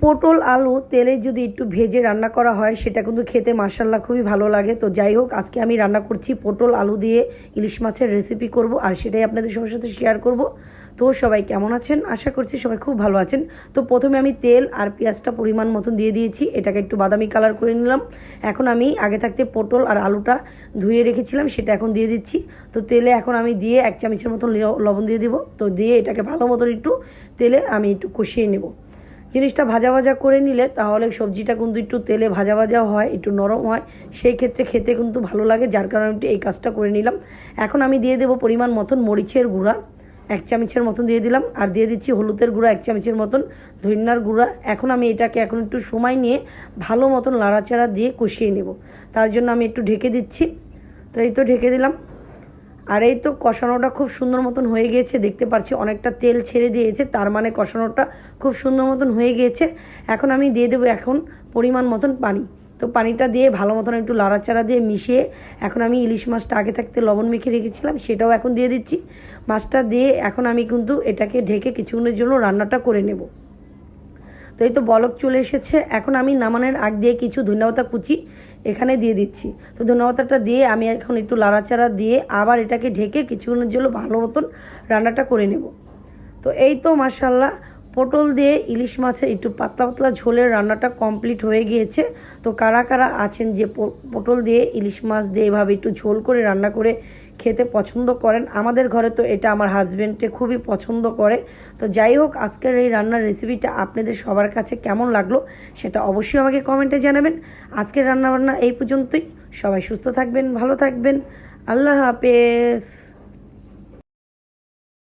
পটল আলু তেলে যদি একটু ভেজে রান্না করা হয় সেটা কিন্তু খেতে মাশাআল্লাহ খুবই ভালো লাগে। তো যাই হোক, আজকে আমি রান্না করছি পটল আলু দিয়ে ইলিশ মাছের রেসিপি করব, আর সেটাই আপনাদের সবার সাথে শেয়ার করব। তো সবাই কেমন আছেন? আশা করছি সবাই খুব ভালো আছেন। তো প্রথমে আমি তেল আর পেঁয়াজটা পরিমাণ মতন দিয়ে দিয়েছি, এটাকে একটু বাদামি কালার করে নিলাম। এখন আমি আগে থাকতে পটল আর আলুটা ধুয়ে রেখেছিলাম, সেটা এখন দিয়ে দিচ্ছি। তো তেলে এখন আমি দিয়ে 1 চামচের মতন লবণ দিয়ে দিব। তো দিয়ে এটাকে ভালো মতন একটু তেলে আমি একটু কষিয়ে নেব। জিনিসটা ভাজা ভাজা করে নিলে তাহলে সবজিটা কিন্তু একটু তেলে ভাজা ভাজা হয়, একটু নরম হয়, সেই ক্ষেত্রে খেতে কিন্তু ভালো লাগে, যার কারণে একটু এই কাজটা করে নিলাম। এখন আমি দিয়ে দেবো পরিমাণ মতন মরিচের গুঁড়া 1 চামচের মতন দিয়ে দিলাম, আর দিয়ে দিচ্ছি হলুদের গুঁড়া 1 চামচের মতন, ধনিয়ার গুঁড়া। এখন আমি এটাকে এখন একটু সময় নিয়ে ভালো মতন লাড়াচাড়া দিয়ে কষিয়ে নেব। তার জন্য আমি একটু ঢেকে দিচ্ছি। তো এই তো ঢেকে দিলাম, আর এই তো কষানোটা খুব সুন্দর মতন হয়ে গিয়েছে, দেখতে পাচ্ছি অনেকটা তেল ছেড়ে দিয়েছে, তার মানে কষানোটা খুব সুন্দর মতন হয়ে গিয়েছে। এখন আমি দিয়ে দেবো এখন পরিমাণ মতন পানি। তো পানিটা দিয়ে ভালো মতন একটু লাড়াচাড়া দিয়ে মিশিয়ে এখন আমি ইলিশ মাছটা আগে থাকতে লবণ মেখে রেখেছিলাম সেটাও এখন দিয়ে দিচ্ছি। মাছটা দিয়ে এখন আমি কিন্তু এটাকে ঢেকে কিছুক্ষণের জন্য রান্নাটা করে নেব। তো এই তো বলক চলে এসেছে। এখন আমি নামানোর আগ দিয়ে কিছু ধনেপাতা কুচি এখানে দিয়ে দিচ্ছি। তো ধনেপাতাটা দিয়ে আমি এখন একটু লাড়াচাড়া দিয়ে আবার এটাকে ঢেকে কিছুক্ষণের জন্য ভালো মতন রান্নাটা করে নেব। তো এই তো মাশাআল্লাহ পটল দিয়ে ইলিশ মাছের একটু পাতলা পাতলা ঝোলের রান্নাটা কমপ্লিট হয়ে গিয়েছে। তো কারা কারা আছেন যে পটল দিয়ে ইলিশ মাছ দিয়ে এভাবে একটু ঝোল করে রান্না করে খেতে পছন্দ করেন? আমাদের ঘরে তো এটা আমার হাজব্যান্ডে খুবই পছন্দ করে। তো যাই হোক, আজকের এই রান্নার রেসিপিটা আপনাদের সবার কাছে কেমন লাগলো সেটা অবশ্যই আমাকে কমেন্টে জানাবেন। আজকের রান্নাবান্না এই পর্যন্তই। সবাই সুস্থ থাকবেন, ভালো থাকবেন। আল্লাহ হাফেজ।